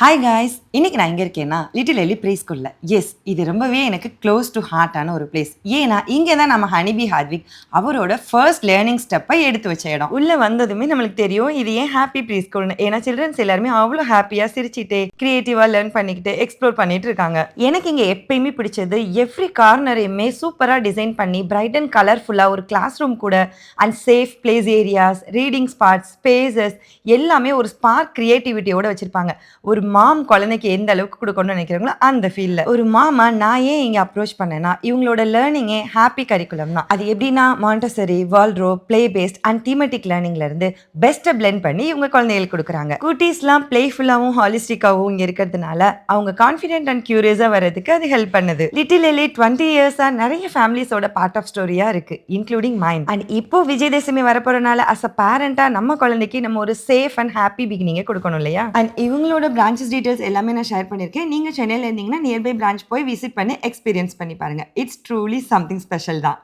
Hi guys, இன்னைக்கு நான் எங்கே இருக்கேன்னா லிட்டில் எலி ப்ரீ ஸ்கூலில். எஸ், இது ரொம்பவே எனக்கு க்ளோஸ் டு ஹார்ட்டான ஒரு பிளேஸ். ஏன்னா இங்கே தான் நம்ம ஹனிபி ஹார்விக் அவரோட ஃபர்ஸ்ட் லேர்னிங் ஸ்டெப்பை எடுத்து வச்ச இடம். உள்ளே வந்ததுமே நம்மளுக்கு தெரியும் இது ஏன் ஹாப்பி ப்ரீ ஸ்கூல்னு. ஏன்னா சில்ட்ரன்ஸ் எல்லாருமே அவ்வளோ ஹாப்பியாக சிரிச்சிட்டே க்ரியேட்டிவாக லேர்ன் பண்ணிக்கிட்டு எக்ஸ்ப்ளோர் பண்ணிட்டு இருக்காங்க. எனக்கு இங்கே எப்பயுமே பிடிச்சது எவ்ரி கார்னரையுமே சூப்பராக டிசைன் பண்ணி பிரைட் அண்ட் கலர்ஃபுல்லாக ஒரு கிளாஸ் ரூம் கூட and safe place areas, reading spots, spaces எல்லாமே ஒரு ஸ்பார்க் கிரியேட்டிவிட்டியோட வச்சுருப்பாங்க. ஒரு மாம் குழந்தைக்கு எந்த அளவுக்கு கொடுக்கணும்னு நினைக்கிறாங்களோ அந்த ஃபீல்டில் ஒரு மாமா நான் ஏன் இங்கே அப்ரோச் பண்ணேன்னா இவங்களோட லேர்னிங்கே ஹாப்பி கரிக்குலம் தான். அது எப்படின்னா Montessori, Waldorf, play based and thematic லேர்னிங்லேருந்து பெஸ்ட்டை பிளெண்ட் பண்ணி இவங்க குழந்தைகளுக்கு கொடுக்குறாங்க. குட்டீஸ்லாம் பிளேஃபுல்லாகவும் ஹாலிஸ்டிக்காகவும் இங்கே இருக்கிறதுனால அவங்க கான்ஃபிடென்ட் அண்ட் கியூரியஸாக வர்றதுக்கு அது ஹெல்ப் பண்ணுது. லிட்டில் எலி 20 இயர்ஸாக நிறைய ஃபேமிலிஸோட பார்ட் ஆஃப் ஸ்டோரியாக இருக்குது, இன்க்ளூடிங் மைண்ட். அண்ட் இப்போ விஜயதசமி வரப்போறனால அஸ் அ பேரண்டாக நம்ம குழந்தைக்கு நம்ம ஒரு சேஃப் அண்ட் ஹாப்பி பிகினிங்கை கொடுக்கணும் இல்லையா? அண்ட் இவங்களோட பிரான்ச்சஸ் டீடைல்ஸ் எல்லாமே நான் ஷேர் பண்ணியிருக்கேன். நீங்கள் சென்னையில் இருந்தீங்கன்னா நியர்பை பிரான்ச் போய் விசிட் பண்ணி எக்ஸ்பீரியன்ஸ் பண்ணி பாருங்கள். இட்ஸ் ட்ரூலி சம்திங் ஸ்பெஷல் தான்.